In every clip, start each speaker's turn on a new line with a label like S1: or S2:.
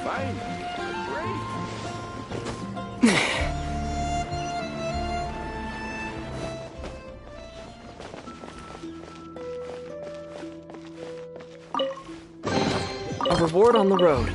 S1: Finally, great.
S2: A reward on the road.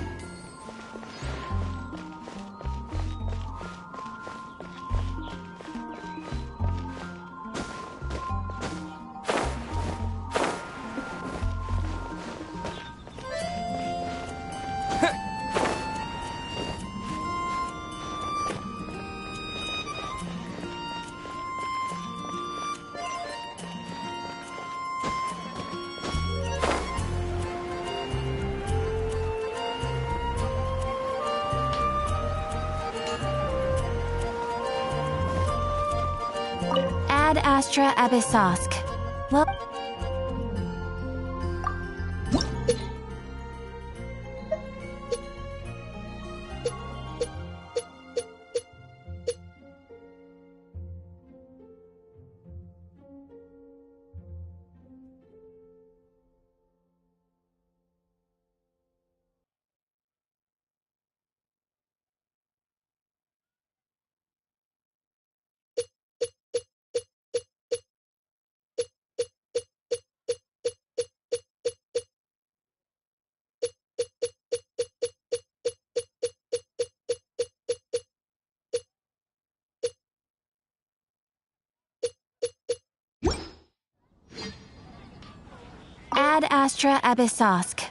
S3: Ad Astra Abyssosk. Well, Ad Astra Abyssosk.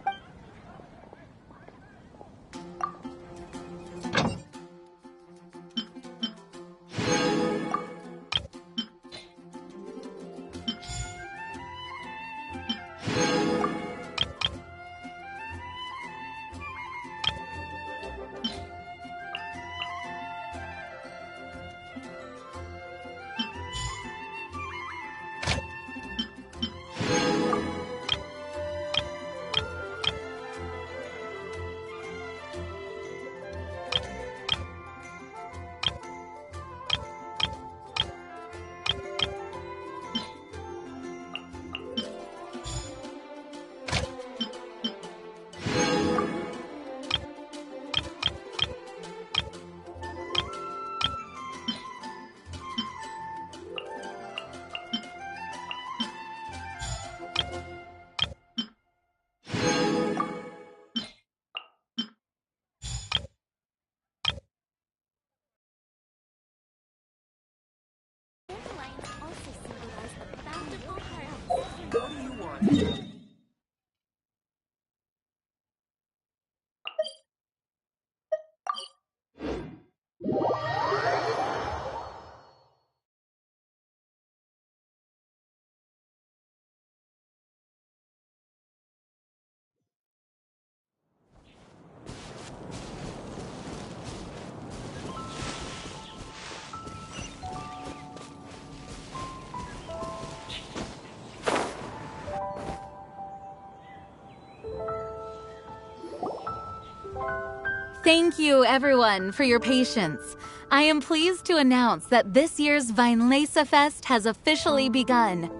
S3: Thank you, everyone, for your patience. I am pleased to announce that this year's Weinlese Fest has officially begun.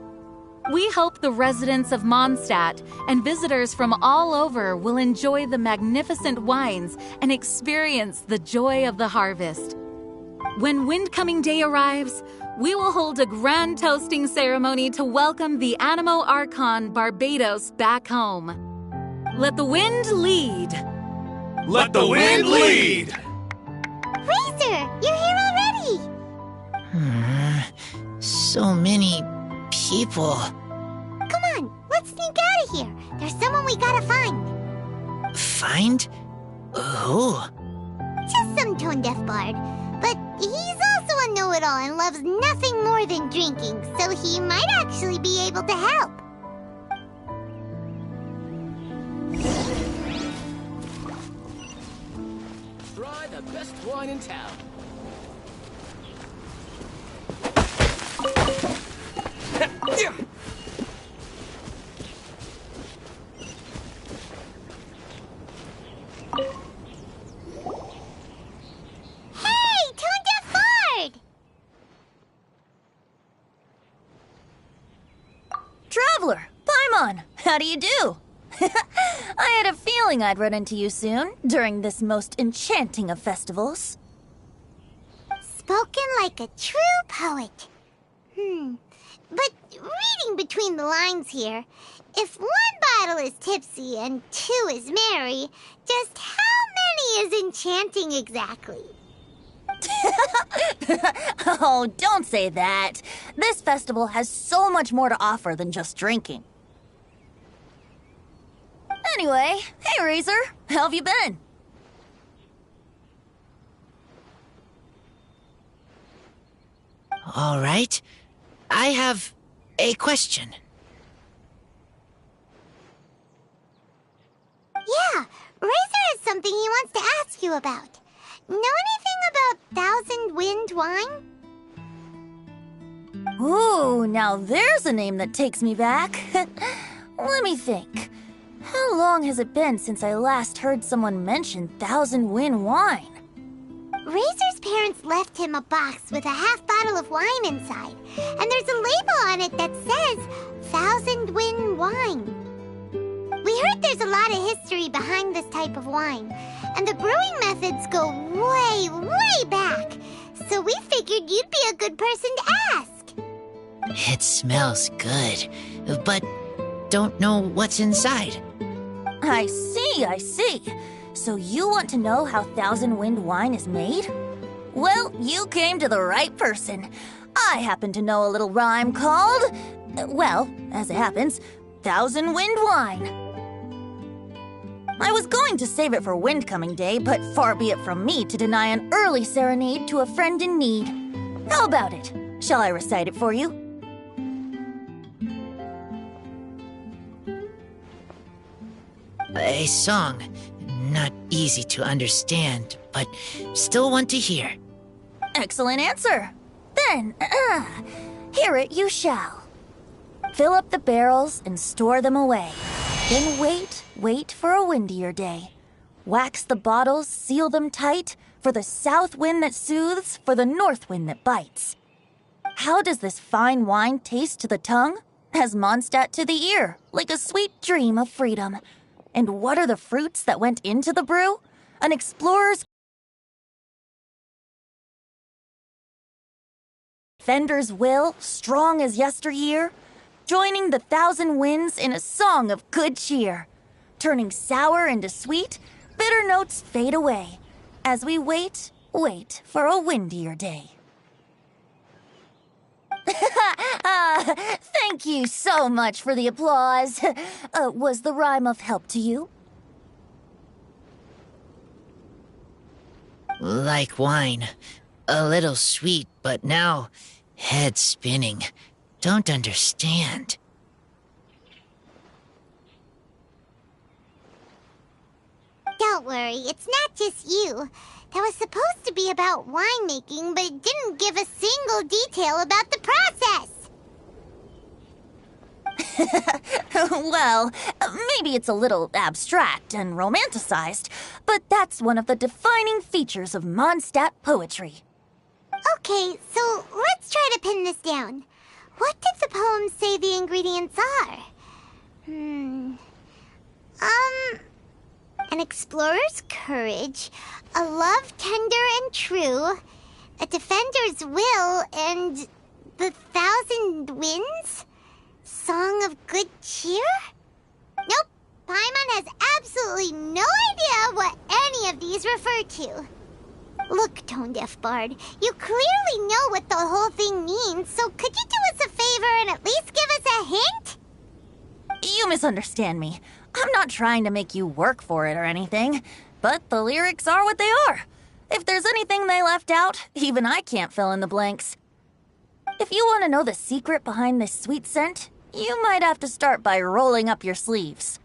S3: We hope the residents of Mondstadt and visitors from all over will enjoy the magnificent wines and experience the joy of the harvest. When Windcoming Day arrives, we will hold a grand toasting ceremony to welcome the Animo Archon Barbados back home. Let the wind lead!
S1: Let the wind lead!
S4: Razor, you're here already!
S5: So many people.
S4: Come on, let's sneak out of here. There's someone we gotta find.
S5: Find? Who?
S4: Just some tone-deaf bard. But He's also a know-it-all and loves nothing more than drinking, so he might actually be able to help.
S1: Try the best wine in town.
S4: Hey, Tone Ford!
S6: Traveler, Paimon, how do you do? I had a feeling I'd run into you soon, during this most enchanting of festivals.
S4: Spoken like a true poet. But reading between the lines here, if one bottle is tipsy and two is merry, just how many is enchanting exactly?
S6: Oh, don't say that. This festival has so much more to offer than just drinking. Anyway, hey Razor, how have you been?
S5: All right. I have a question.
S4: Yeah, Razor has something he wants to ask you about. Know anything about Thousand Wind wine?
S6: Ooh, now there's a name that takes me back. Let me think. How long has it been since I last heard someone mention Thousand Wind wine?
S4: Razor's parents left him a box with a half bottle of wine inside, and there's a label on it that says Thousand Wind wine. We heard there's a lot of history behind this type of wine, and the brewing methods go way, way back, so we figured you'd be a good person to ask.
S5: It smells good, but don't know what's inside.
S6: I see. So you want to know how Thousand Wind wine is made? Well, you came to the right person. I happen to know a little rhyme called, well, as it happens, Thousand Wind wine. I was going to save it for Windcoming Day, but far be it from me to deny an early serenade to a friend in need. How about it? Shall I recite it for you?
S5: A song. Not easy to understand, but still want to hear.
S6: Excellent answer. Then, hear it you shall. Fill up the barrels and store them away. Then wait for a windier day. Wax the bottles, seal them tight, for the south wind that soothes, for the north wind that bites. How does this fine wine taste to the tongue? As Mondstadt to the ear, like a sweet dream of freedom. And what are the fruits that went into the brew? An explorer's defender's will, strong as yesteryear, joining the thousand winds in a song of good cheer, turning sour into sweet, bitter notes fade away, as we wait for a windier day. Thank you so much for the applause. Was the rhyme of help to you?
S5: Like wine. A little sweet, but now head spinning. Don't understand.
S4: Don't worry, it's not just you. That was supposed to be about winemaking, but it didn't give a single detail about the process.
S6: Well, maybe it's a little abstract and romanticized, but that's one of the defining features of Mondstadt poetry.
S4: Okay, so let's try to pin this down. What did the poem say the ingredients are? An explorer's courage, a love tender and true, a defender's will, and the thousand winds? Song of good cheer? Nope, Paimon has absolutely no idea what any of these refer to. Look, Tone-Deaf Bard, you clearly know what the whole thing means, so could you do us a favor and at least give us a hint?
S6: You misunderstand me. I'm not trying to make you work for it or anything, but the lyrics are what they are. If there's anything they left out, even I can't fill in the blanks. If you want to know the secret behind this sweet scent, you might have to start by rolling up your sleeves.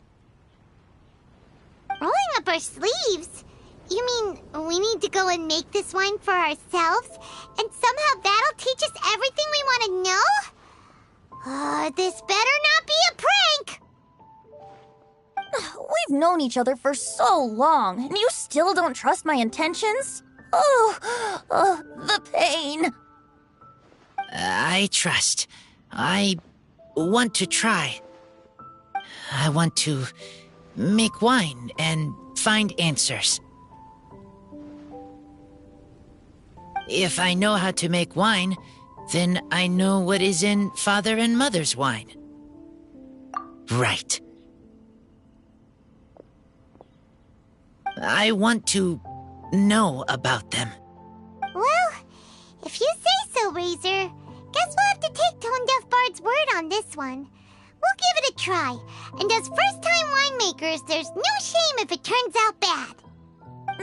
S4: Rolling up our sleeves? You mean we need to go and make this wine for ourselves? And somehow that'll teach us everything we want to know? This better not be a prank!
S6: We've known each other for so long, and you still don't trust my intentions? Oh, the pain.
S5: I trust. I want to try. I want to make wine and find answers. If I know how to make wine, then I know what is in Father and Mother's wine. Right. I want to know about them.
S4: Well, if you say so, Razor, guess we'll have to take Tone Deaf Bard's word on this one. We'll give it a try, and as first-time winemakers, there's no shame if it turns out bad.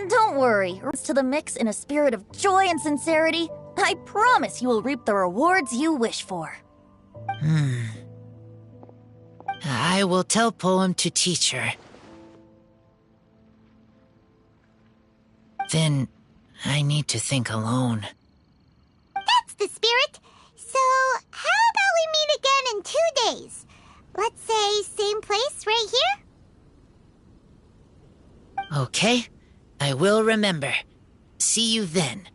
S6: Don't worry, rinse to the mix in a spirit of joy and sincerity. I promise you will reap the rewards you wish for.
S5: I will tell Poem to teach her. Then I need to think alone.
S4: That's the spirit. So, how about we meet again in 2 days? Let's say same place right here?
S5: Okay, I will remember. See you then.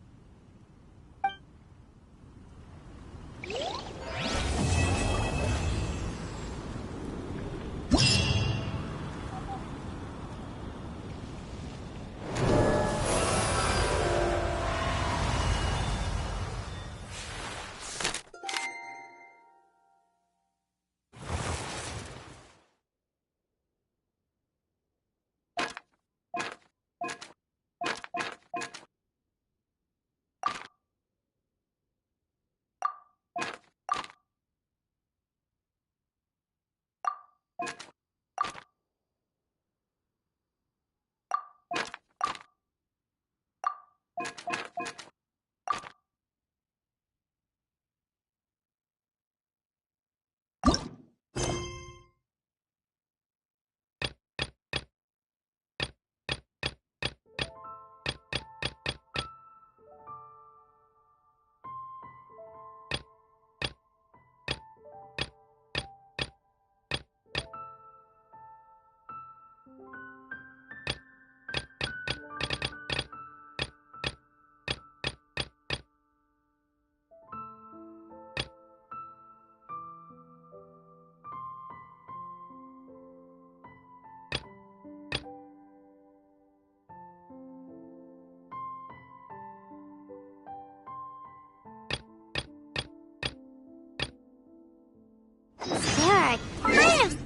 S4: There are kind of...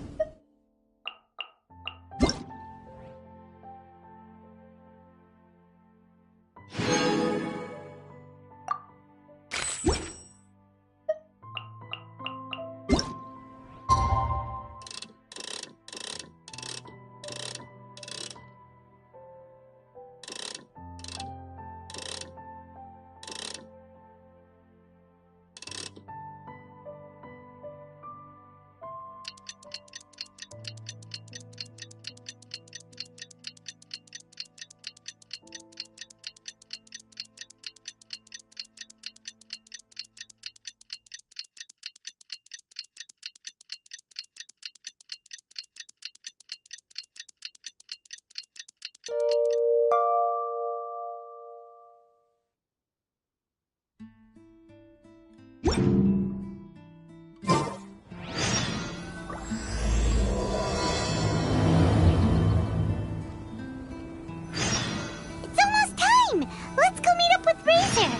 S4: It's almost time! Let's go meet up with Razor!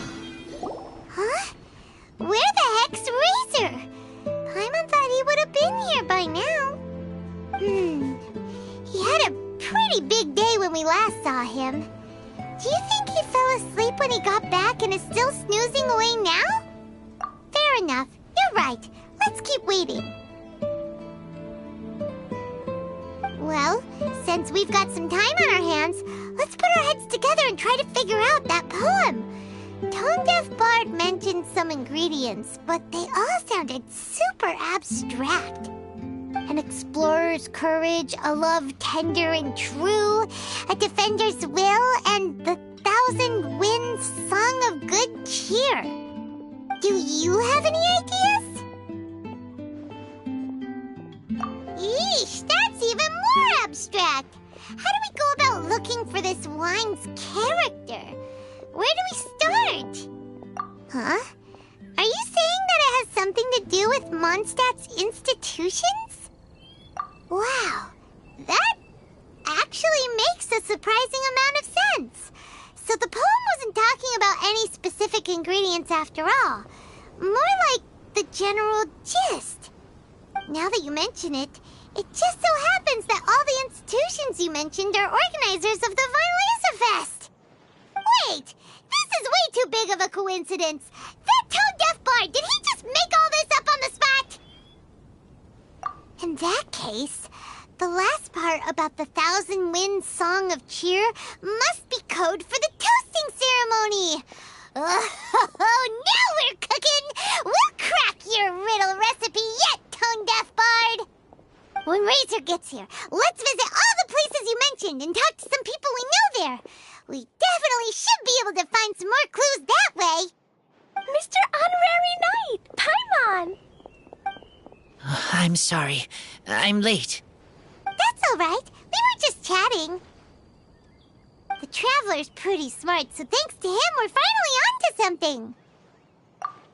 S4: Huh? Where the heck's Razor? Paimon thought he would have been here by now. He had a pretty big day when we last saw him. Do you think he fell asleep when he got back and is still snoozing away now? Fair enough. You're right. Let's keep waiting. Well, since we've got some time on our hands, Let's put our heads together and try to figure out that poem. Tone Deaf Bard mentioned some ingredients, but they all sounded super abstract. An explorer's courage, a love tender and true, a defender's will, and the thousand winds song of good cheer. Do you have any ideas? Yeesh, that's even more abstract. How do we go about looking for this wine's character? Where do we start? Huh? Are you saying that it has something to do with Mondstadt's institutions? Wow, that actually makes a surprising amount of sense. So the poem wasn't talking about any specific ingredients after all. More like the general gist. Now that you mention it, it just so happens that all the institutions you mentioned are organizers of the Vinyl Wait! This is way too big of a coincidence. That Tone Deaf Bard, did he just make all this up on the spot? In that case, the last part about the Thousand Winds Song of Cheer must be code for the toasting ceremony. Oh, now we're cooking! We'll crack your riddle recipe yet, Tone Deaf Bard! When Razor gets here, let's visit all the places you mentioned and talk to some people we know there. We definitely should be able to find some more clues that way.
S7: Mr. Honorary Knight, Paimon!
S5: I'm sorry. I'm late.
S4: That's all right. We were just chatting. The Traveler's pretty smart, so thanks to him, we're finally onto something.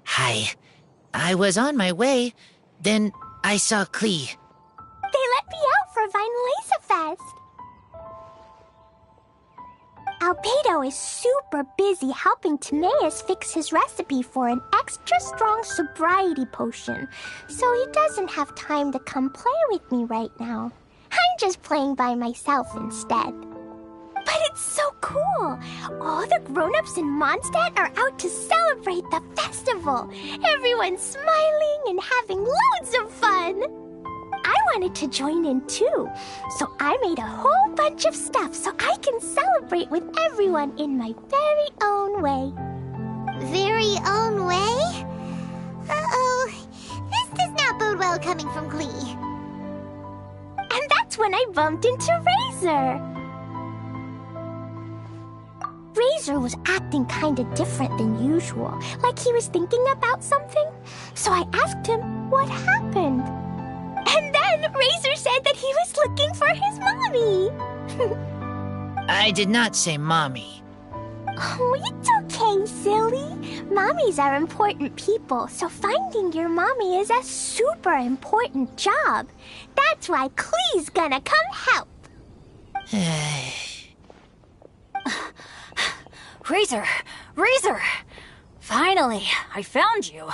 S5: Hi. I was on my way. Then I saw Klee.
S7: They let me out for Vinyl Fest. Albedo is super busy helping Timaeus fix his recipe for an extra strong sobriety potion, so he doesn't have time to come play with me right now. I'm just playing by myself instead. But it's so cool! All the grown-ups in Mondstadt are out to celebrate the festival. Everyone's smiling and having loads of fun. I wanted to join in too, so I made a whole bunch of stuff so I can celebrate with everyone in my very own way.
S4: Very own way? Uh-oh. This does not bode well coming from Klee.
S7: And that's when I bumped into Razor. Razor was acting kinda different than usual, like he was thinking about something. So I asked him what happened. And then Razor said that he was looking for his mommy.
S5: I did not say mommy.
S7: Oh, it's okay, silly. Mommies are important people, so finding your mommy is a super important job. That's why Klee's gonna come help.
S6: Razor! Razor! Finally, I found you.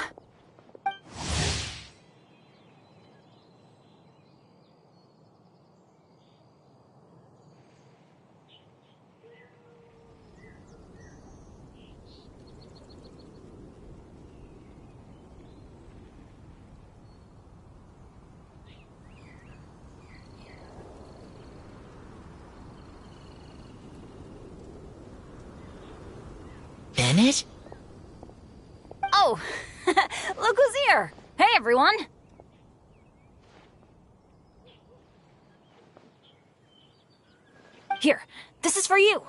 S5: Bennett?
S6: Oh, look who's here. Hey, everyone. Here, this is for you.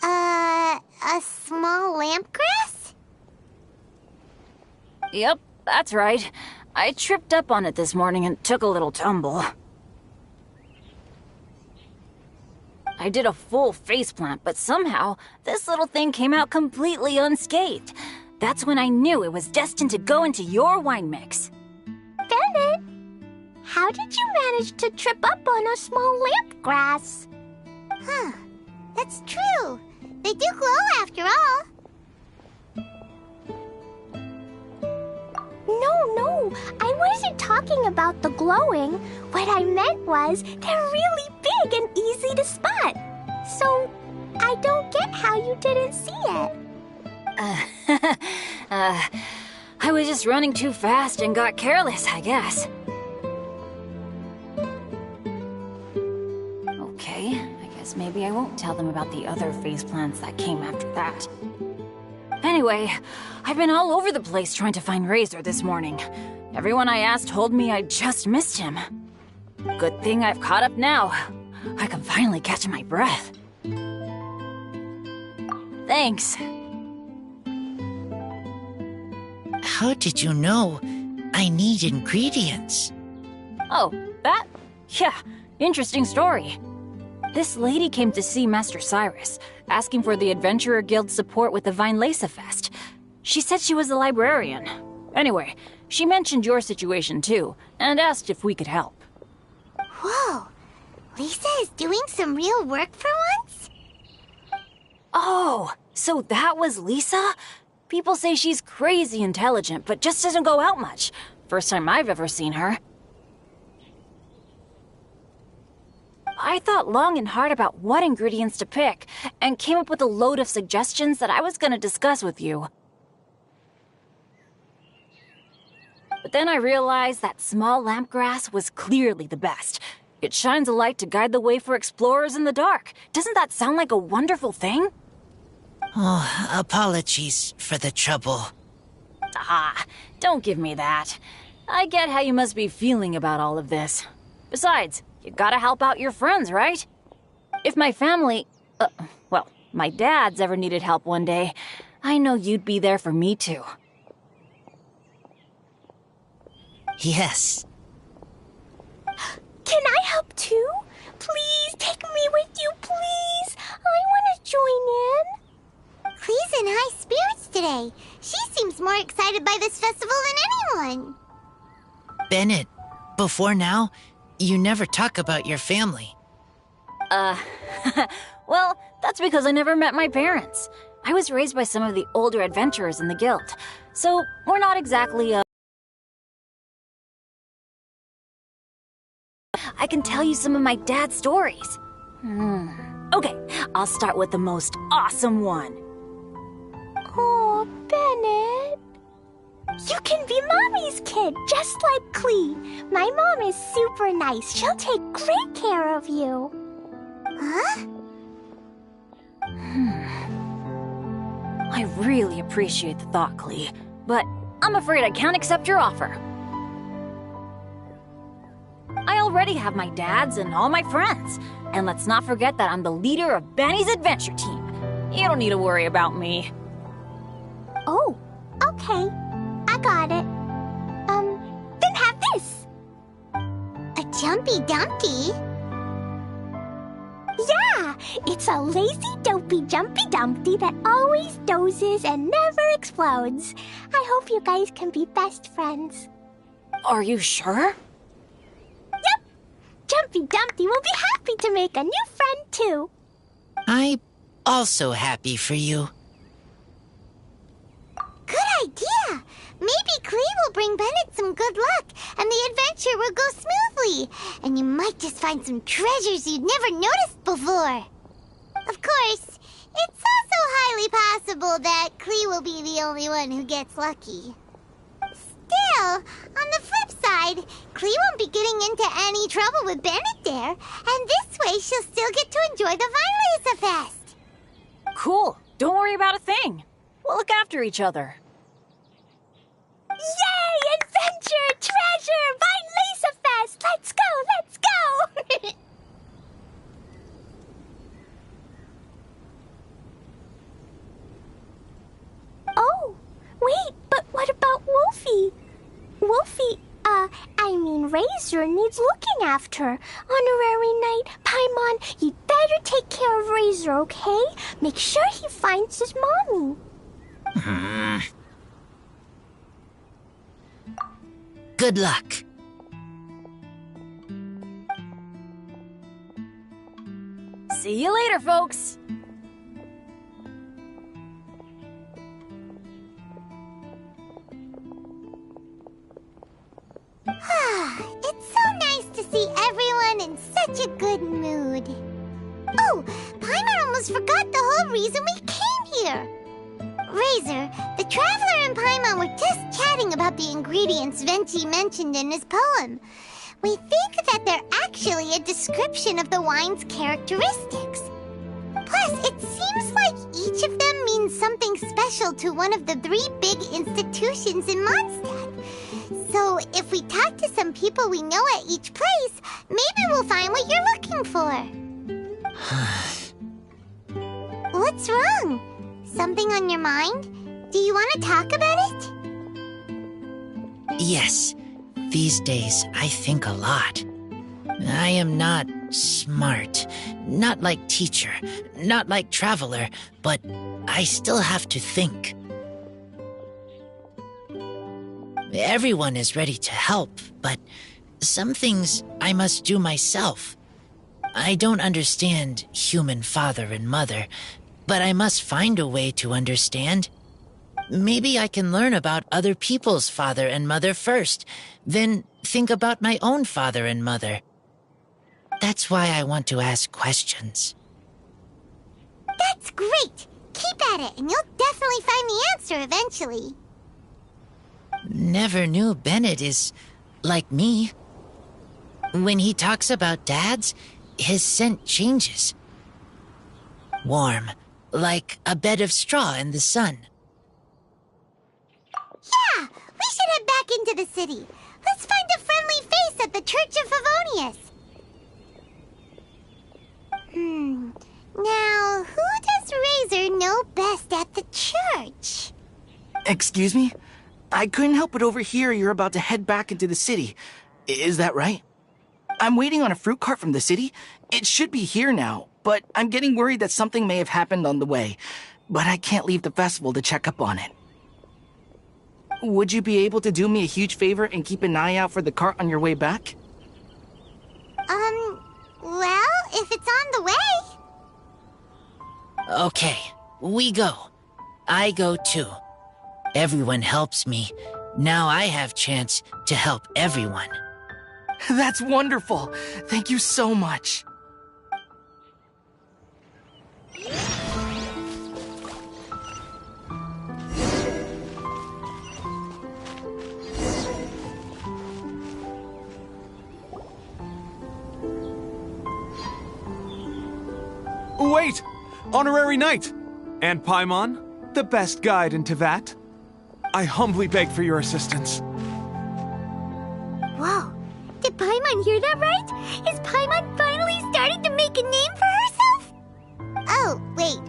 S4: A small lampgrass?
S6: Yep, that's right. I tripped up on it this morning and took a little tumble. I did a full faceplant, but somehow this little thing came out completely unscathed. That's when I knew it was destined to go into your wine mix.
S7: Bennett, how did you manage to trip up on a small lampgrass?
S4: Huh. That's true. They do glow after all.
S7: No, I wasn't talking about the glowing. What I meant was they're really big and easy to spot. So, I don't get how you didn't see it.
S6: I was just running too fast and got careless, I guess. Okay, I guess maybe I won't tell them about the other phase plants that came after that. Anyway, I've been all over the place trying to find Razor this morning. Everyone I asked told me I just missed him. Good thing I've caught up now. I can finally catch my breath. Thanks.
S5: How did you know I need ingredients?
S6: Oh, that? Yeah, interesting story. This lady came to see Master Cyrus, asking for the Adventurer Guild's support with the Vinelaysa Fest. She said she was a librarian. Anyway, she mentioned your situation too, and asked if we could help.
S4: Whoa, Lisa is doing some real work for once?
S6: Oh, so that was Lisa? People say she's crazy intelligent, but just doesn't go out much. First time I've ever seen her. I thought long and hard about what ingredients to pick, and came up with a load of suggestions that I was gonna discuss with you. But then I realized that small lampgrass was clearly the best. It shines a light to guide the way for explorers in the dark. Doesn't that sound like a wonderful thing?
S5: Oh, apologies for the trouble.
S6: Ah, don't give me that. I get how you must be feeling about all of this. Besides, you gotta help out your friends, right? If my family... well, my dad's ever needed help one day, I know you'd be there for me too.
S5: Yes.
S7: Can I help too? Please take me with you, please. I want to join in.
S4: Clee's in high spirits today. She seems more excited by this festival than anyone.
S5: Bennett, before now, you never talk about your family.
S6: Well, that's because I never met my parents. I was raised by some of the older adventurers in the guild, so we're not exactly, I can tell you some of my dad's stories. Okay, I'll start with the most awesome one.
S7: Oh, Bennett. You can be Mommy's kid, just like Clee. My mom is super nice. She'll take great care of you.
S4: Huh?
S6: I really appreciate the thought, Clee, but I'm afraid I can't accept your offer. I already have my dad's and all my friends. And let's not forget that I'm the leader of Benny's adventure team. You don't need to worry about me.
S7: Oh, okay. I got it. Then have this.
S4: A Jumpy Dumpty?
S7: Yeah, it's a lazy, dopey, jumpy Dumpty that always dozes and never explodes. I hope you guys can be best friends.
S6: Are you sure?
S7: Yep. Jumpy Dumpty will be happy to make a new friend too.
S5: I'm also happy for you.
S4: Good idea! Maybe Clee will bring Bennett some good luck, and the adventure will go smoothly. And you might just find some treasures you'd never noticed before. Of course, it's also highly possible that Clee will be the only one who gets lucky. Still, on the flip side, Clee won't be getting into any trouble with Bennett there, and this way she'll still get to enjoy the Vinelaysa Fest.
S6: Cool. Don't worry about a thing. We'll look after each other.
S7: Yay! Adventure! Treasure! Vinelaysa Fest! Let's go! Let's go! Oh, wait, but what about Wolfie? Wolfie, Razor needs looking after. Honorary Knight, Paimon, you'd better take care of Razor, okay? Make sure he finds his mommy.
S5: Good luck.
S6: See you later, folks.
S4: It's so nice to see everyone in such a good mood. Oh, Paimon almost forgot the whole reason we came here. Razor, the Traveler and Paimon Paimon were just chatting about the ingredients Venti mentioned in his poem. We think that they're actually a description of the wine's characteristics. Plus, it seems like each of them means something special to one of the 3 big institutions in Mondstadt. So, if we talk to some people we know at each place, maybe we'll find what you're looking for. What's wrong? Something on your mind? Do you want to talk about it?
S5: Yes, these days I think a lot. I am not smart, not like teacher, not like traveler, but I still have to think. Everyone is ready to help, but some things I must do myself. I don't understand human father and mother, but I must find a way to understand. Maybe I can learn about other people's father and mother first, then think about my own father and mother. That's why I want to ask questions.
S4: That's great! Keep at it, and you'll definitely find the answer eventually.
S5: Never knew Bennett is like me. When he talks about dads, his scent changes. Warm, like a bed of straw in the sun.
S4: Yeah! We should head back into the city. Let's find a friendly face at the Church of Favonius. Now, who does Razor know best at the church?
S8: Excuse me? I couldn't help but overhear you're about to head back into the city. Is that right? I'm waiting on a fruit cart from the city. It should be here now, but I'm getting worried that something may have happened on the way. But I can't leave the festival to check up on it. Would you be able to do me a huge favor and keep an eye out for the cart on your way back?
S4: Well, if it's on the way.
S5: Okay, we go. I go too. Everyone helps me. Now I have chance to help everyone.
S8: That's wonderful. Thank you so much.
S9: Wait! Honorary Knight! And Paimon, the best guide in Tevat. I humbly beg for your assistance.
S7: Whoa. Did Paimon hear that right? Is Paimon finally starting to make a name for herself?
S4: Oh, wait.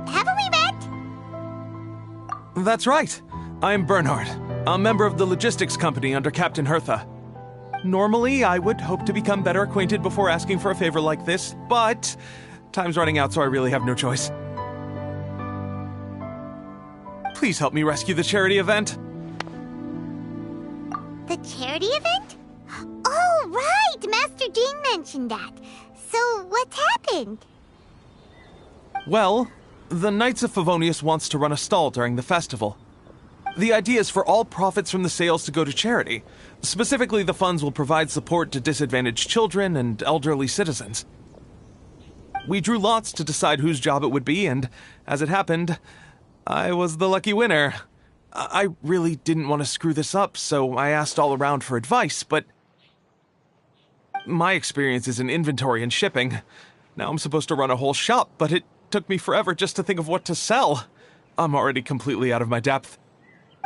S4: Haven't we met?
S9: That's right. I am Bernhard, a member of the logistics company under Captain Hertha. Normally, I would hope to become better acquainted before asking for a favor like this, but time's running out, so I really have no choice. Please help me rescue the charity event.
S4: The charity event? Oh, right! Master Jean mentioned that. So, what's happened?
S9: Well, the Knights of Favonius wants to run a stall during the festival. The idea is for all profits from the sales to go to charity. Specifically, the funds will provide support to disadvantaged children and elderly citizens. We drew lots to decide whose job it would be, and as it happened, I was the lucky winner. I really didn't want to screw this up, so I asked all around for advice, but my experience is in inventory and shipping. Now I'm supposed to run a whole shop, but it took me forever just to think of what to sell. I'm already completely out of my depth.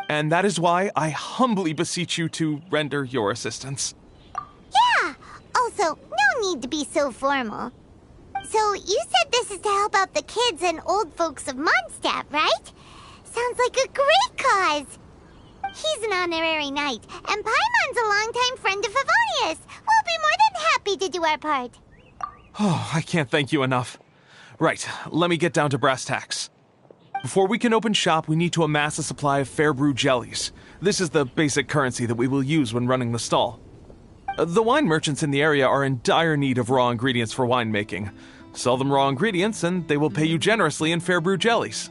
S9: And that is why I humbly beseech you to render your assistance.
S4: Yeah! Also, no need to be so formal. So, you said this is to help out the kids and old folks of Mondstadt, right? Sounds like a great cause! He's an honorary knight, and Paimon's a longtime friend of Favonius. We'll be more than happy to do our part.
S9: Oh, I can't thank you enough. Right, let me get down to brass tacks. Before we can open shop, we need to amass a supply of fair brew jellies. This is the basic currency that we will use when running the stall. The wine merchants in the area are in dire need of raw ingredients for winemaking. Sell them raw ingredients and they will pay you generously in fair brew jellies.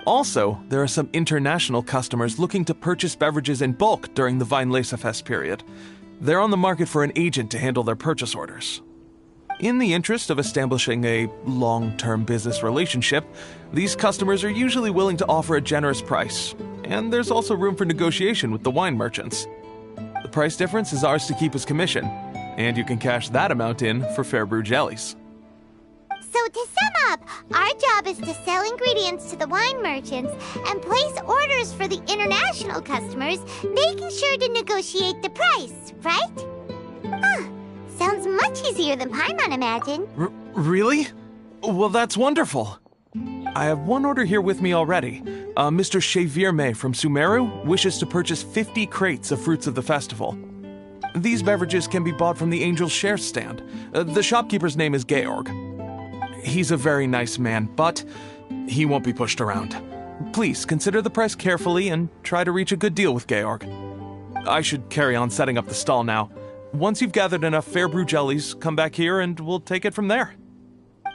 S9: Also, there are some international customers looking to purchase beverages in bulk during the Weinlesefest period. They're on the market for an agent to handle their purchase orders. In the interest of establishing a long-term business relationship, these customers are usually willing to offer a generous price, and there's also room for negotiation with the wine merchants. The price difference is ours to keep as commission, and you can cash that amount in for fair brew jellies.
S4: So to sum up, our job is to sell ingredients to the wine merchants and place orders for the international customers, making sure to negotiate the price, right? Huh. Sounds much easier than Paimon imagined.
S9: Really? Well, that's wonderful. I have one order here with me already. Mr. Xavier from Sumeru wishes to purchase 50 crates of fruits of the festival. These beverages can be bought from the Angel's Share stand. The shopkeeper's name is Georg. He's a very nice man, but he won't be pushed around. Please consider the price carefully and try to reach a good deal with Georg. I should carry on setting up the stall now. Once you've gathered enough fair brew jellies, come back here and we'll take it from there.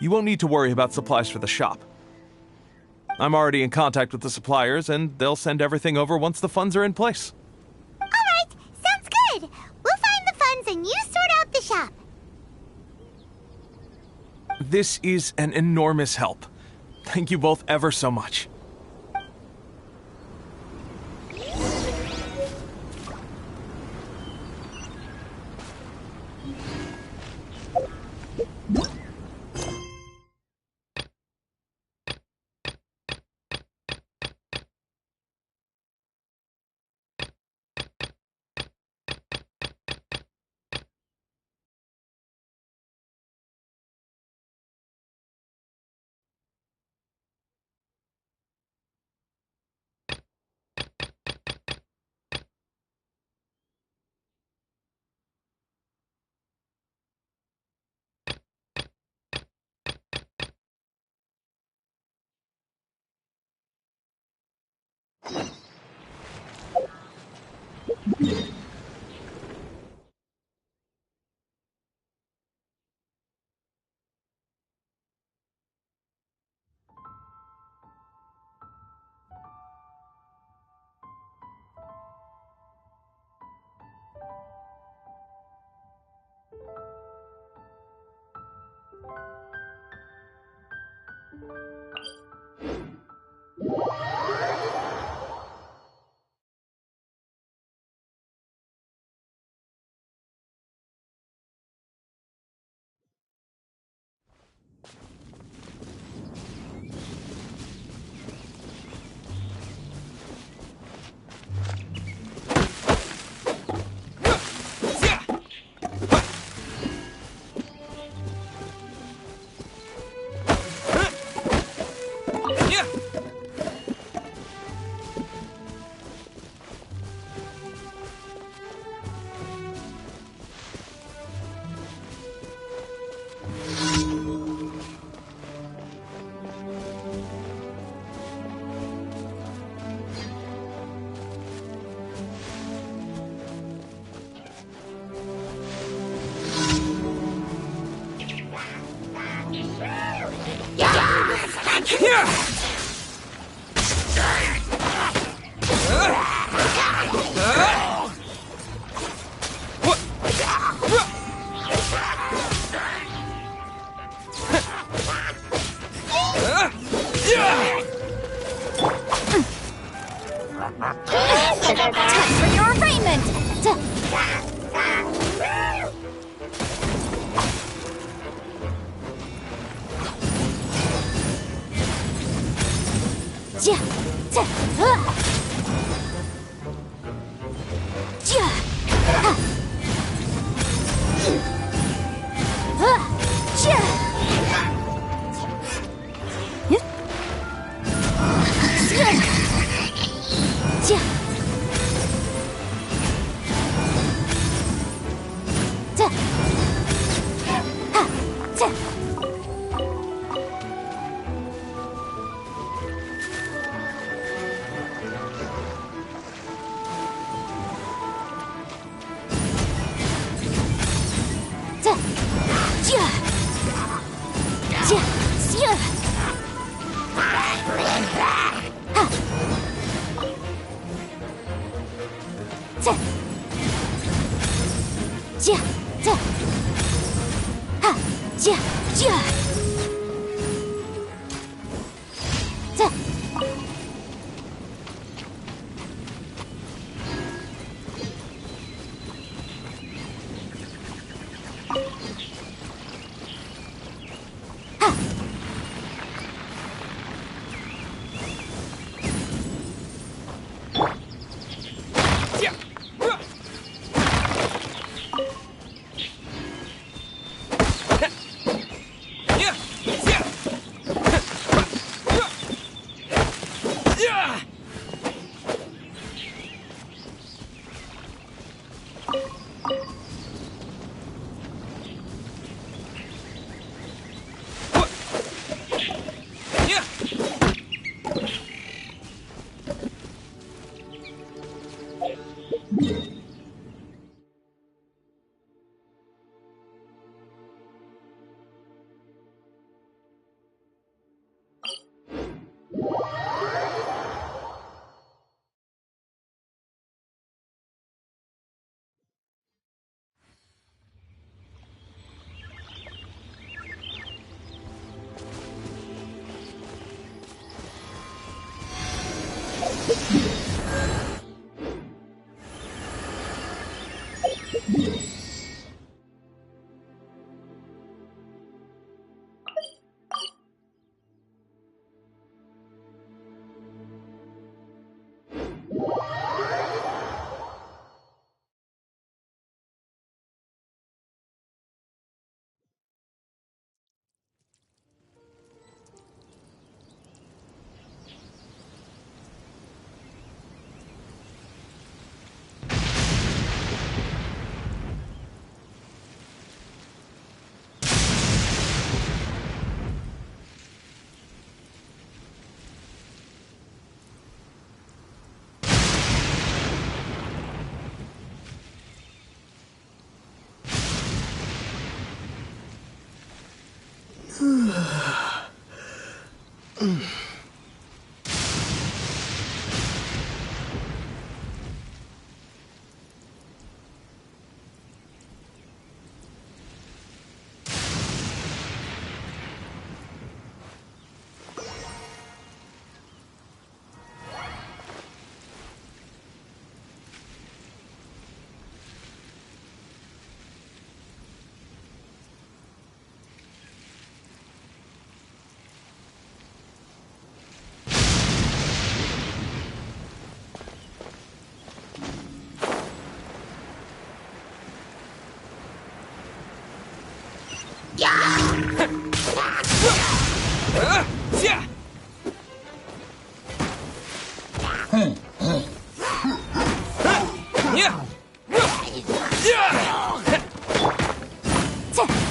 S9: You won't need to worry about supplies for the shop. I'm already in contact with the suppliers, and they'll send everything over once the funds are in place.
S4: All right, sounds good. We'll find the funds and you sort out the shop.
S9: This is an enormous help. Thank you both ever so much.
S6: Time for your arraignment!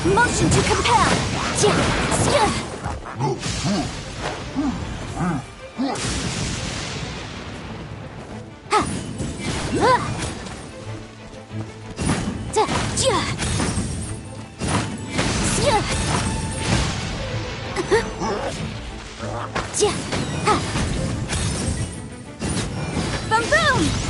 S6: Motion to compel. Boom boom.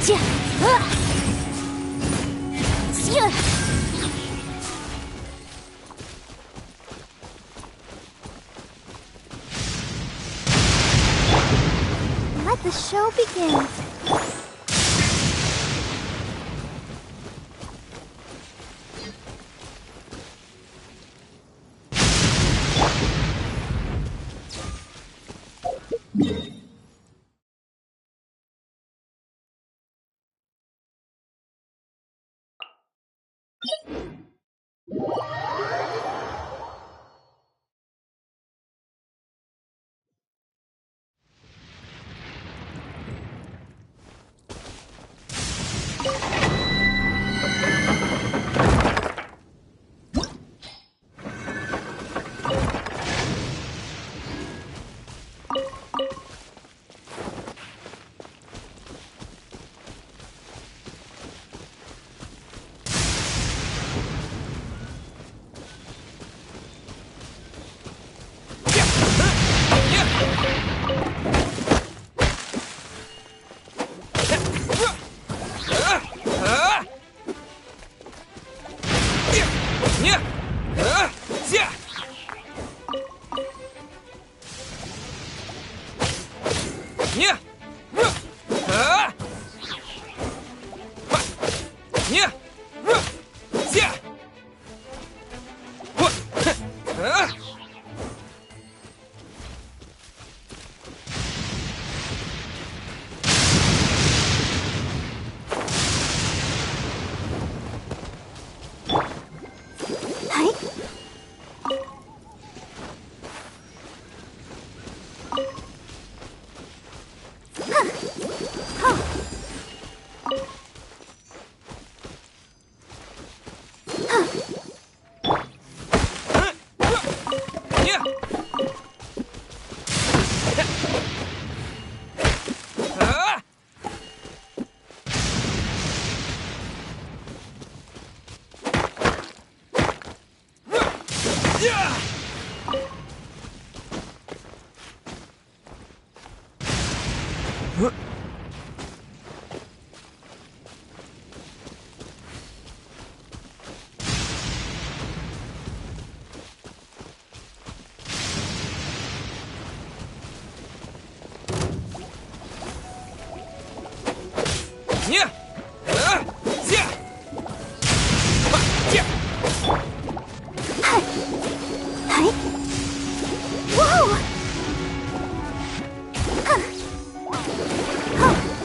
S7: Let the show begin.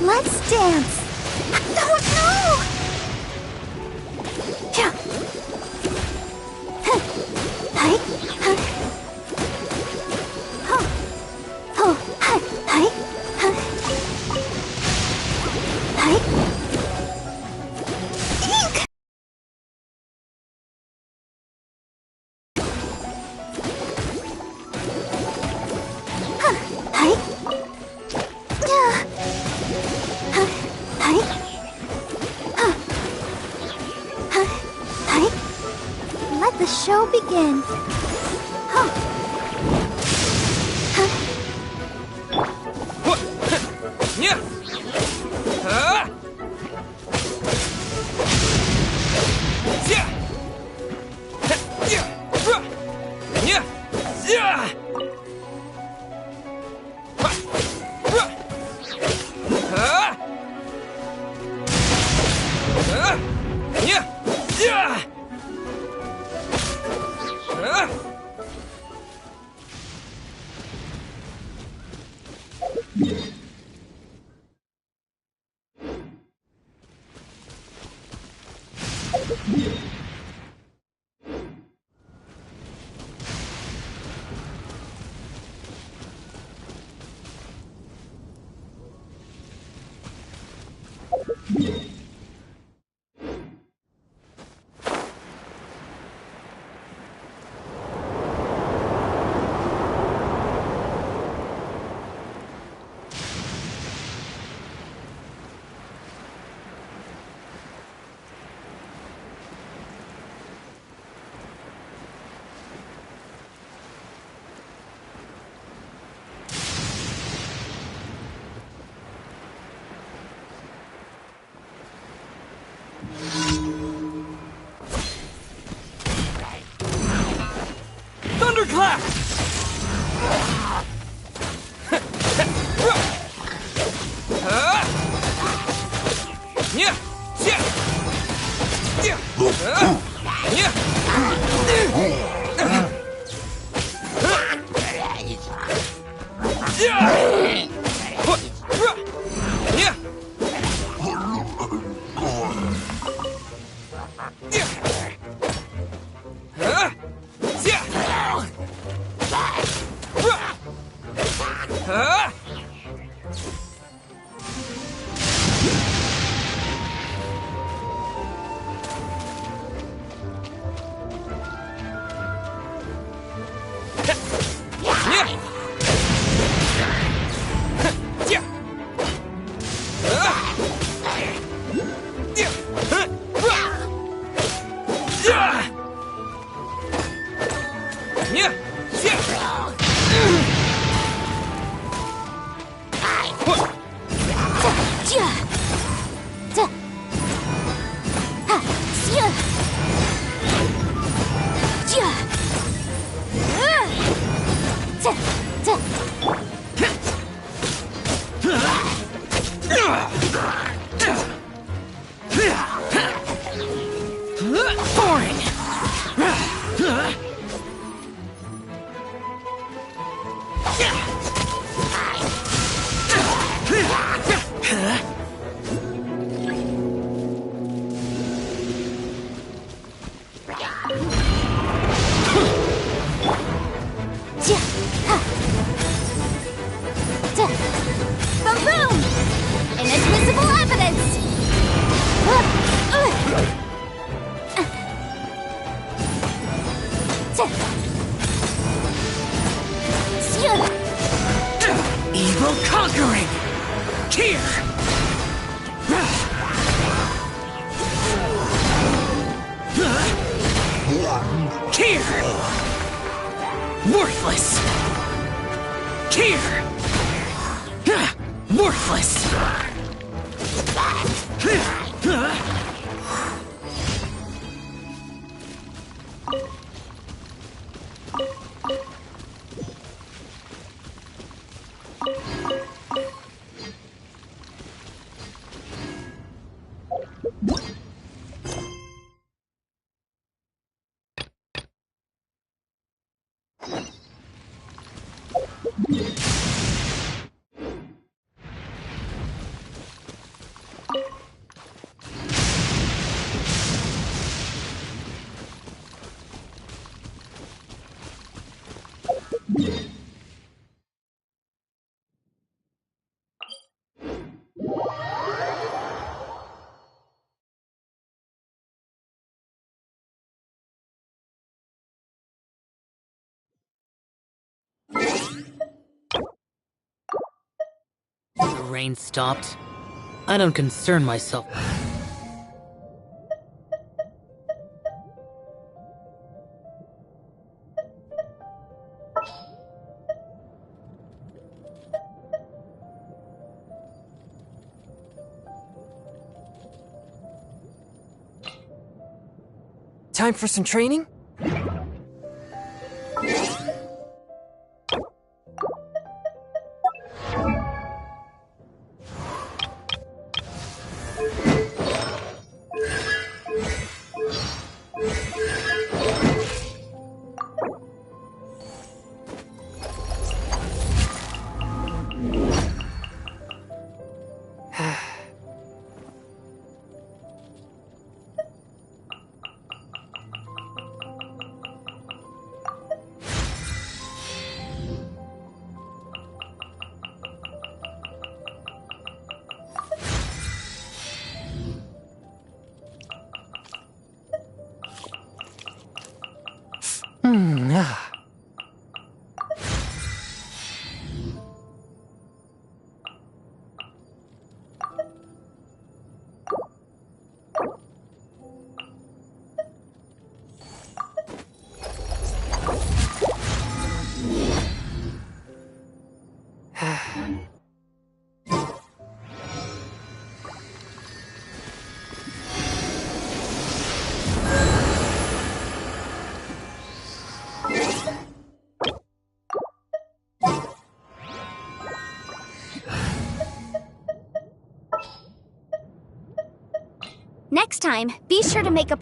S7: Let's dance. Oh no! Let the show begin.
S6: Boom! Inadmissible evidence!
S1: Evil conquering! Here! Here! Worthless! Here! Worthless!
S10: The rain stopped. I don't concern myself.
S2: Time for some training?
S6: Next time, be sure to make a...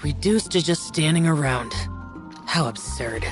S10: Reduced to just standing around. How absurd.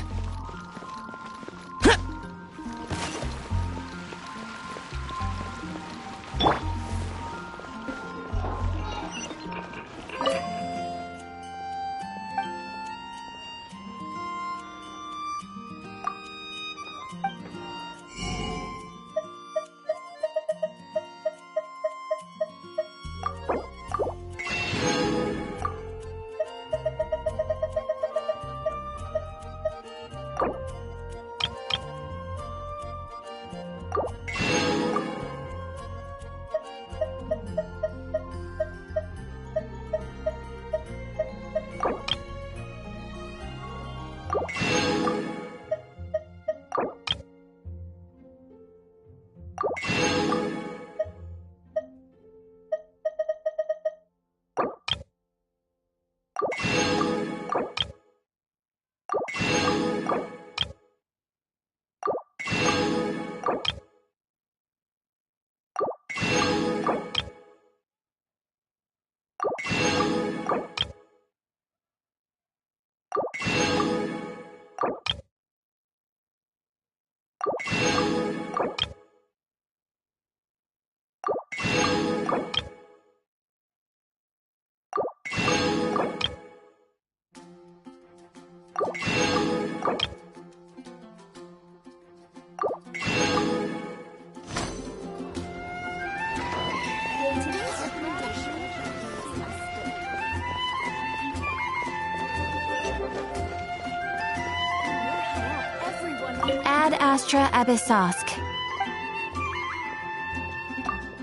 S6: Ad Astra Abyssosk.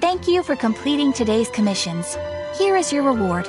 S6: Thank you for completing today's commissions. Here is your reward.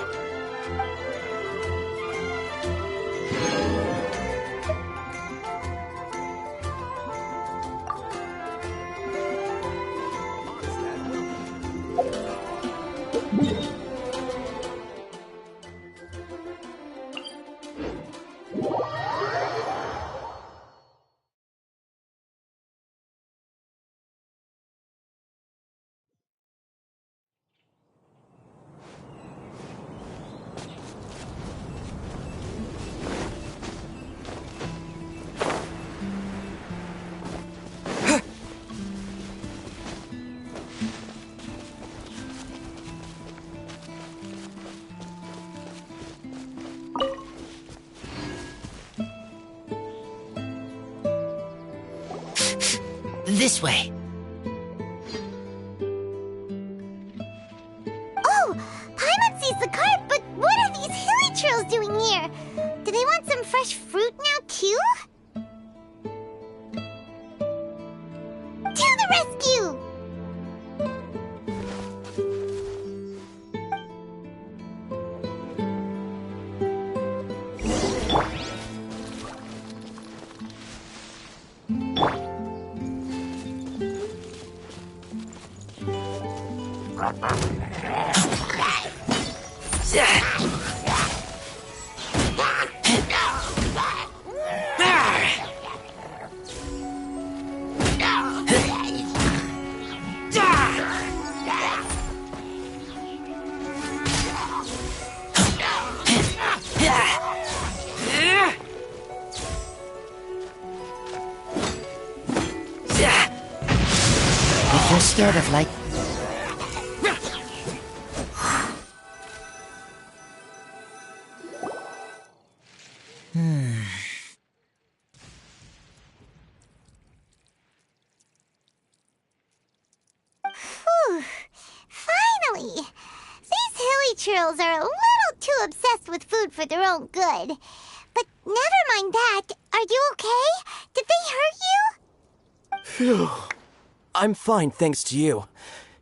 S5: This way.
S4: Oh, Paimon sees the cart, but what are these hilly trails doing here? Do they want some fresh fruit now, too? To the rescue!
S5: If you're scared of light...
S4: Whew. Finally! These hilly trails are a little too obsessed with food for their own good. But never mind that. Are you okay? Did they hurt you?
S2: Phew. I'm fine, thanks to you.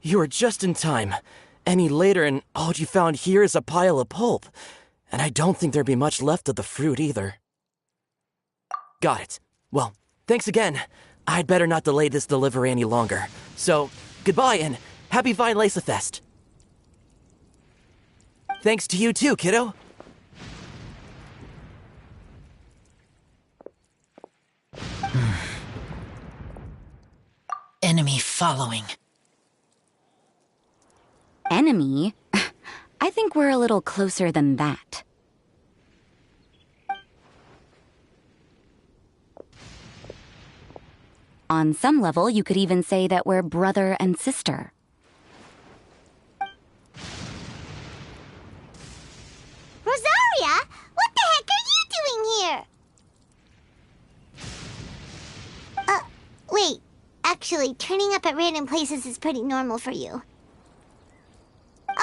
S2: You were just in time. Any later, and all you found here is a pile of pulp. And I don't think there'd be much left of the fruit either. Got it. Well, thanks again. I'd better not delay this delivery any longer. So, goodbye and happy Violesa Fest. Thanks to you too, kiddo.
S5: Enemy following.
S11: Enemy? I think we're a little closer than that. On some level, you could even say that we're brother and sister.
S4: Rosaria? What the heck are you doing here? Wait. Actually, turning up at random places is pretty normal for you.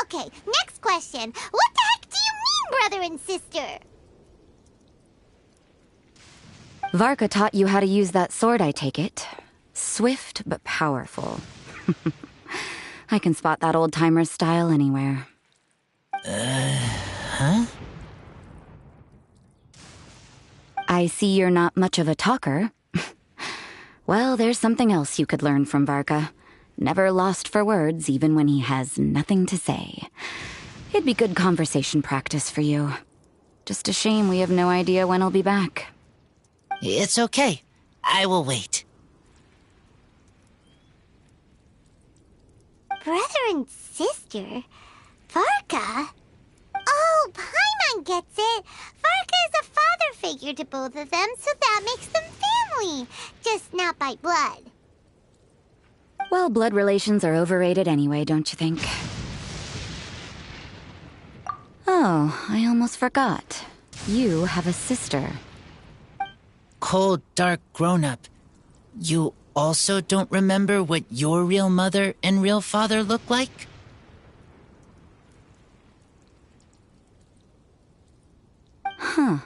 S4: Okay, next question. What the heck do you mean, brother and sister?
S11: Varka taught you how to use that sword, I take it. Swift but powerful. I can spot that old-timer's style anywhere.
S5: Huh?
S11: I see you're not much of a talker. Well, there's something else you could learn from Varka. Never lost for words, even when he has nothing to say. It'd be good conversation practice for you. Just a shame we have no idea when he'll be back.
S5: It's okay. I will wait.
S4: Brother and sister? Varka? Oh, Paimon gets it. Varka is a father figure to both of them, so that makes them family. Just not by blood.
S11: Well, blood relations are overrated anyway, don't you think? Oh, I almost forgot. You have a sister.
S5: Cold, dark grown-up. You also don't remember what your real mother and real father look like?
S11: Huh.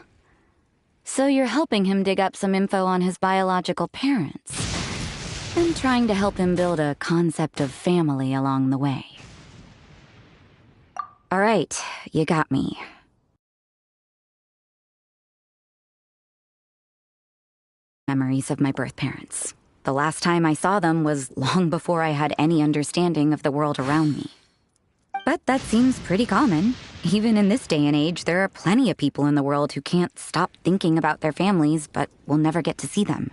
S11: So you're helping him dig up some info on his biological parents. And trying to help him build a concept of family along the way. All right, you got me. Memories of my birth parents. The last time I saw them was long before I had any understanding of the world around me. But that seems pretty common. Even in this day and age, there are plenty of people in the world who can't stop thinking about their families, but will never get to see them.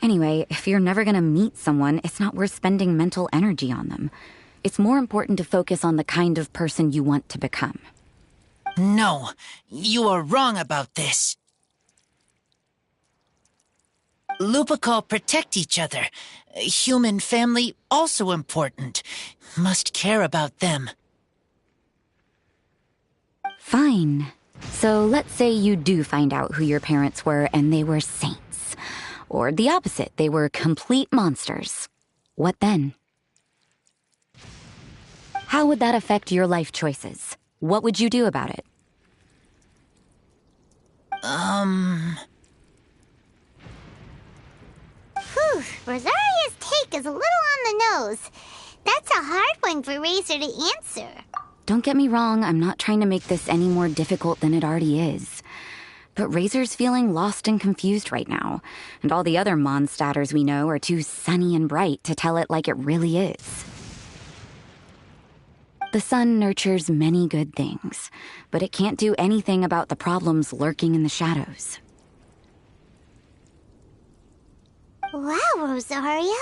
S11: Anyway, if you're never gonna meet someone, it's not worth spending mental energy on them. It's more important to focus on the kind of person you want to become.
S5: No, you are wrong about this. Lupical protect each other. Human family also important. Must care about them.
S11: Fine. So let's say you do find out who your parents were and they were saints. Or the opposite, they were complete monsters. What then? How would that affect your life choices? What would you do about it?
S4: Whew, Rosaria's take is a little on the nose. That's a hard one for Razor to answer.
S11: Don't get me wrong, I'm not trying to make this any more difficult than it already is. But Razor's feeling lost and confused right now, and all the other Mondstadters we know are too sunny and bright to tell it like it really is. The sun nurtures many good things, but it can't do anything about the problems lurking in the shadows.
S4: Wow, Rosaria.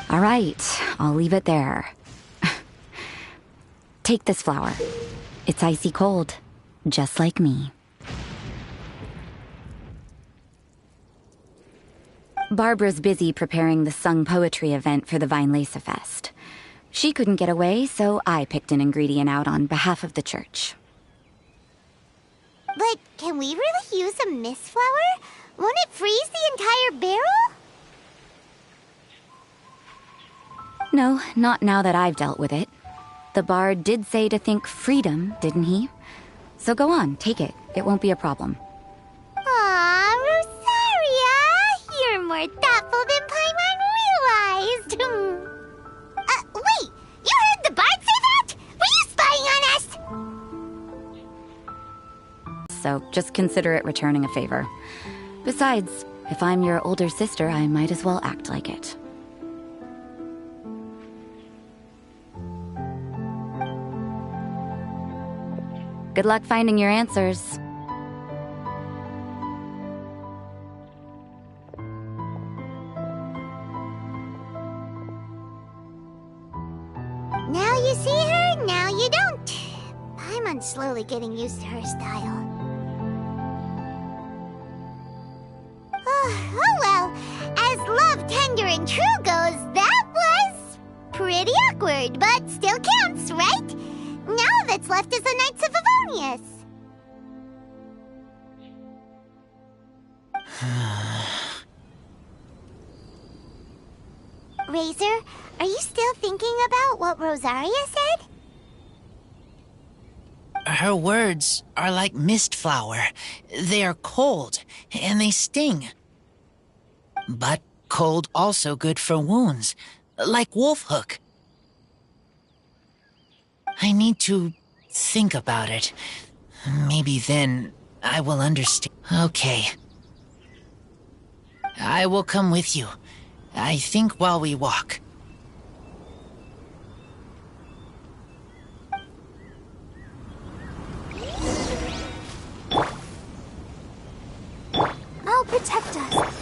S11: All right, I'll leave it there. Take this flower. It's icy cold, just like me. Barbara's busy preparing the sung poetry event for the Weinlese Fest. She couldn't get away, so I picked an ingredient out on behalf of the church.
S4: But can we really use a mist flower? Won't it freeze the entire barrel?
S11: No, not now that I've dealt with it. The bard did say to think freedom, didn't he? So go on, take it. It won't be a problem.
S4: Aw, Rosaria! You're more thoughtful than Paimon realized. Wait! You heard the bard say that? Were you spying on us?
S11: So just consider it returning a favor. Besides, if I'm your older sister, I might as well act like it. Good luck finding your answers.
S4: Now you see her, now you don't. Paimon's slowly getting used to her style. Oh well, as love tender and true goes, that was pretty awkward, but still counts, right? Now that's left is the Knights of Favonius. Razor, are you still thinking about what Rosaria said?
S5: Her words are like mist flower. They are cold, and they sting. But cold also good for wounds, like wolfhook. I need to think about it. Maybe then I will understand. Okay. I will come with you. I think while we walk.
S6: I'll protect us.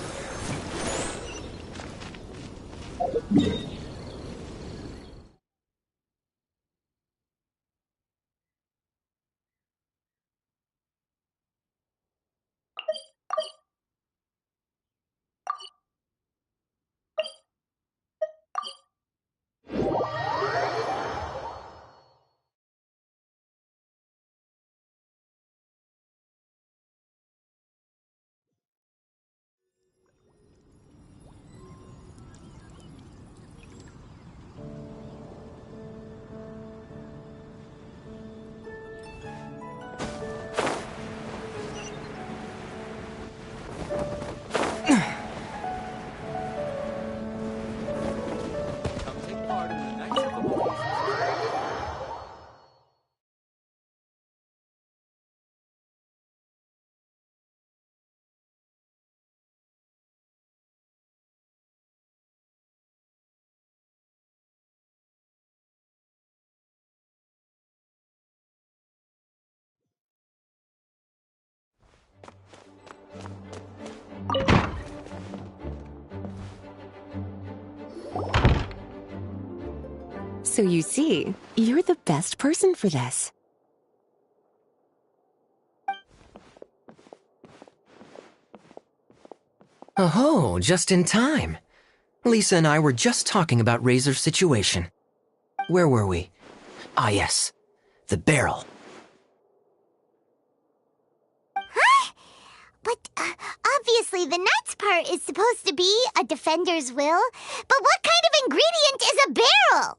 S12: So you see, you're the best person for this.
S13: Oh, just in time. Lisa and I were just talking about Razor's situation. Where were we? Ah, yes. The barrel.
S4: Huh? But, Obviously, the nuts part is supposed to be a defender's will, but what kind of ingredient is a barrel?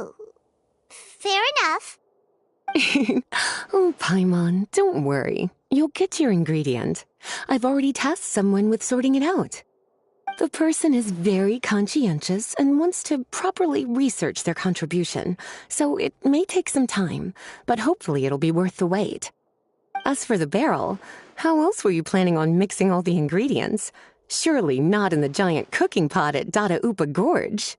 S4: Oh, fair enough.
S12: Oh, Paimon, don't worry. You'll get your ingredient. I've already tasked someone with sorting it out. The person is very conscientious and wants to properly research their contribution, so it may take some time, but hopefully it'll be worth the wait. As for the barrel, how else were you planning on mixing all the ingredients? Surely not in the giant cooking pot at Dada Upa Gorge.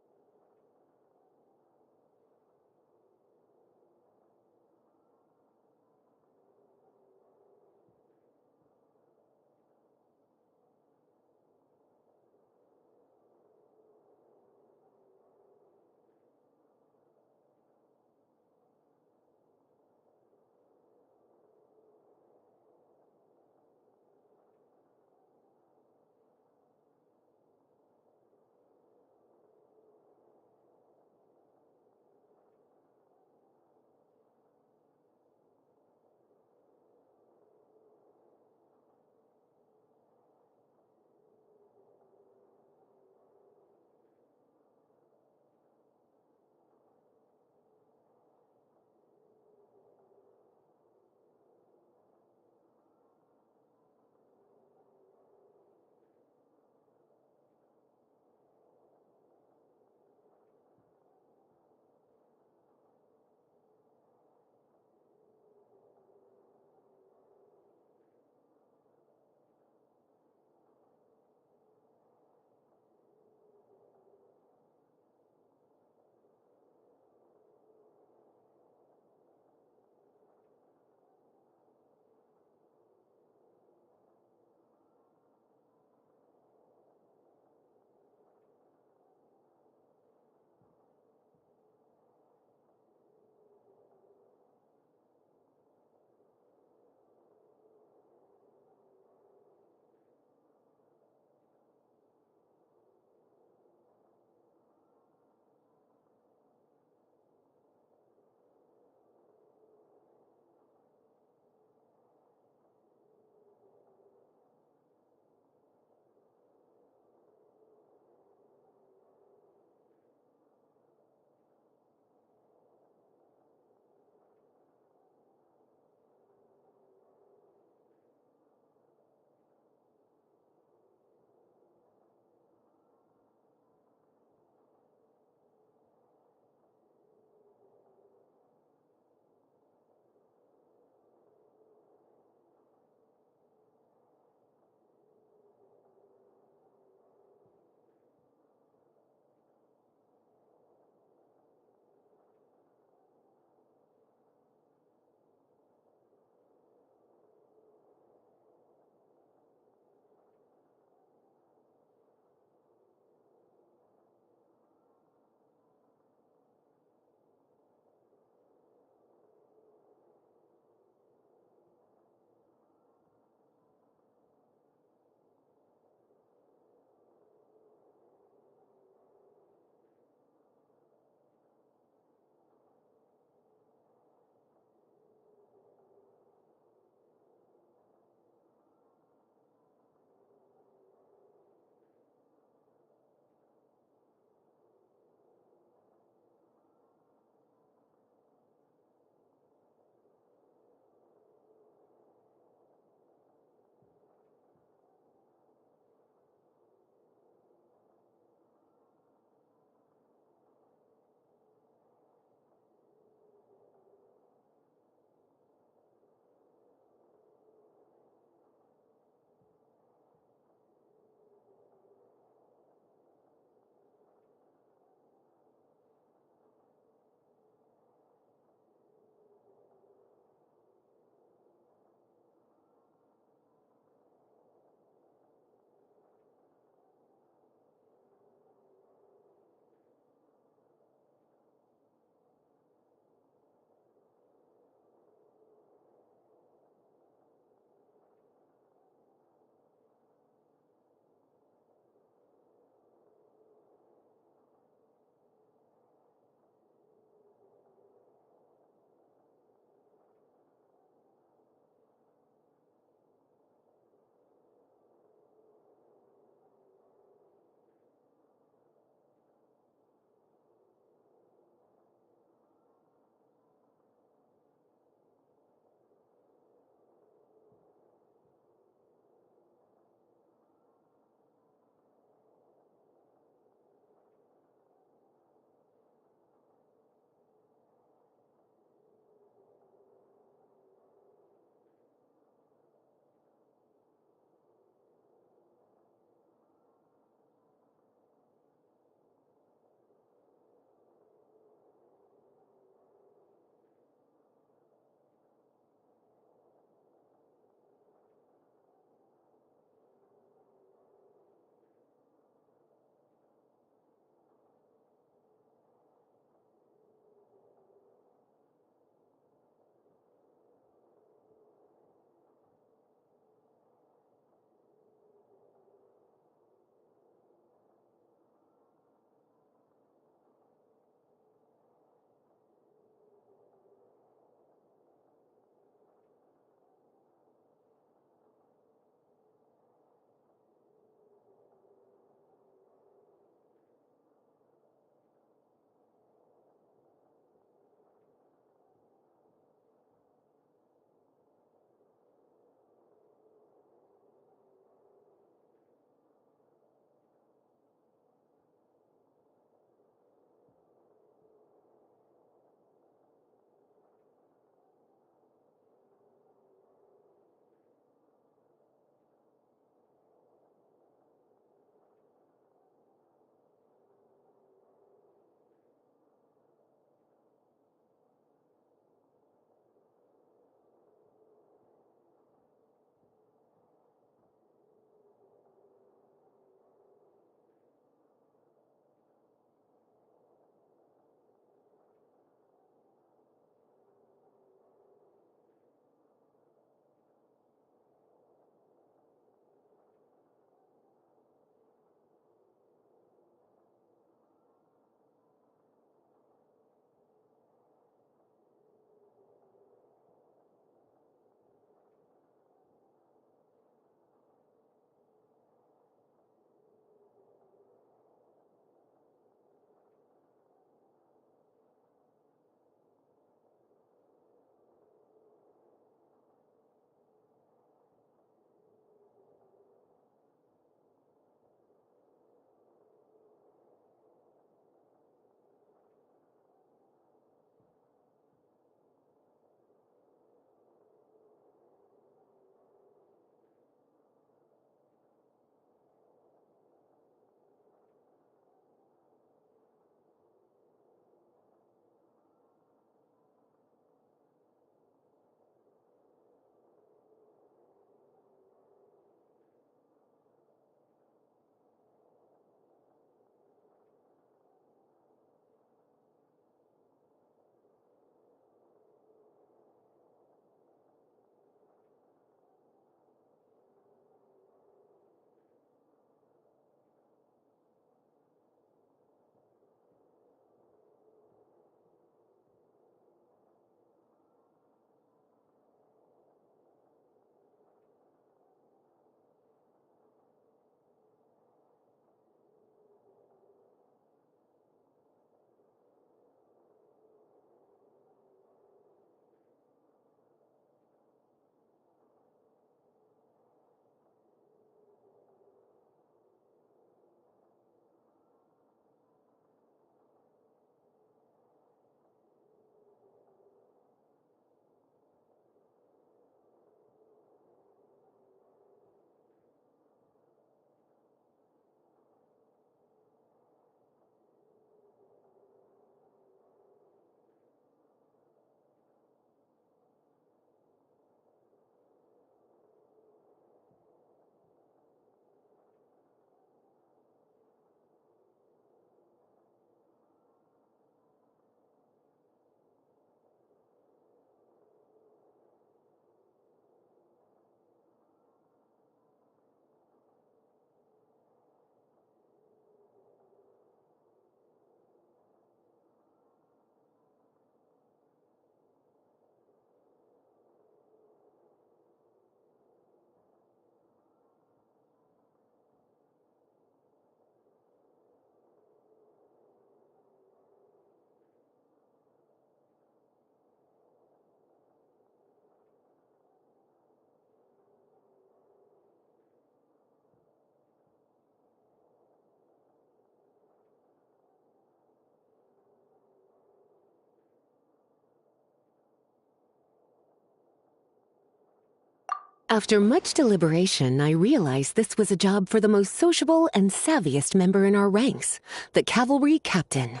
S12: After much deliberation, I realized this was a job for the most sociable and savviest member in our ranks, the cavalry captain.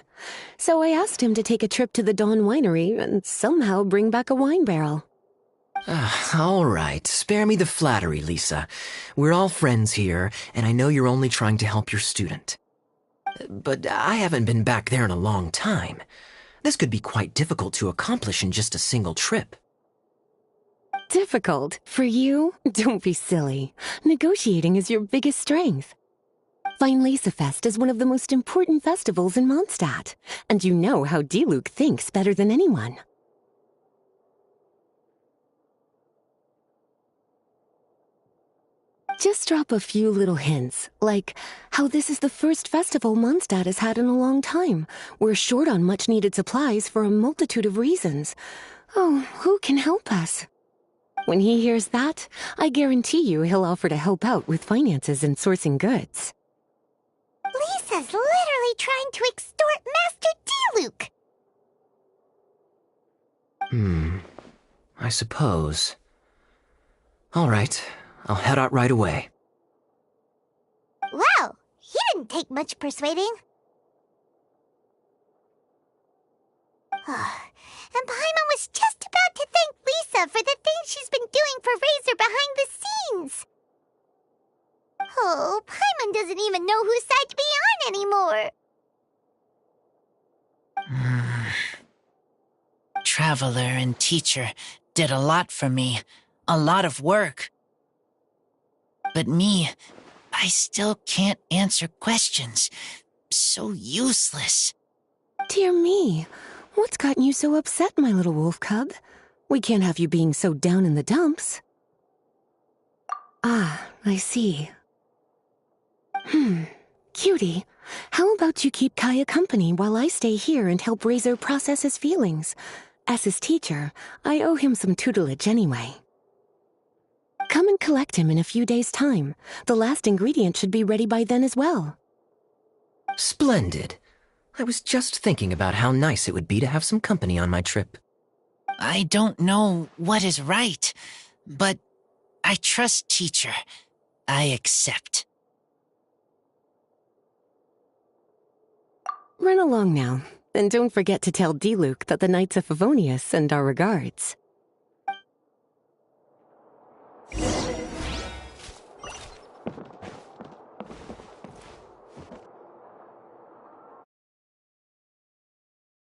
S12: So I asked him to take a trip to the Dawn Winery and somehow bring back a wine barrel.
S13: All right, spare me the flattery, Lisa. We're all friends here, and I know you're only trying to help your student. But I haven't been back there in a long time. This could be quite difficult to accomplish in just a single trip.
S12: Difficult? For you? Don't be silly. Negotiating is your biggest strength. Vinelasafest is one of the most important festivals in Mondstadt, and you know how Diluc thinks better than anyone. Just drop a few little hints, like how this is the first festival Mondstadt has had in a long time. We're short on much-needed supplies for a multitude of reasons. Oh, who can help us? When he hears that, I guarantee you he'll offer to help out with finances and sourcing goods.
S4: Lisa's literally trying to extort Master Diluc.
S13: I suppose. All right, I'll head out right away.
S4: Wow, he didn't take much persuading. And Paimon was just about to thank Lisa for the things she's been doing for Razor behind the scenes. Oh, Paimon doesn't even know whose side to be on anymore.
S5: Traveler and teacher did a lot for me. A lot of work. But me, I still can't answer questions. So useless.
S12: Dear me, what's gotten you so upset, my little wolf cub? We can't have you being so down in the dumps. Ah, I see. Cutie, how about you keep Kaya company while I stay here and help Razor process his feelings? As his teacher, I owe him some tutelage anyway. Come and collect him in a few days' time. The last ingredient should be ready by then as well.
S13: Splendid. I was just thinking about how nice it would be to have some company on my trip.
S5: I don't know what is right, but I trust teacher. I accept.
S12: Run along now, and don't forget to tell Diluc that the Knights of Favonius send our regards.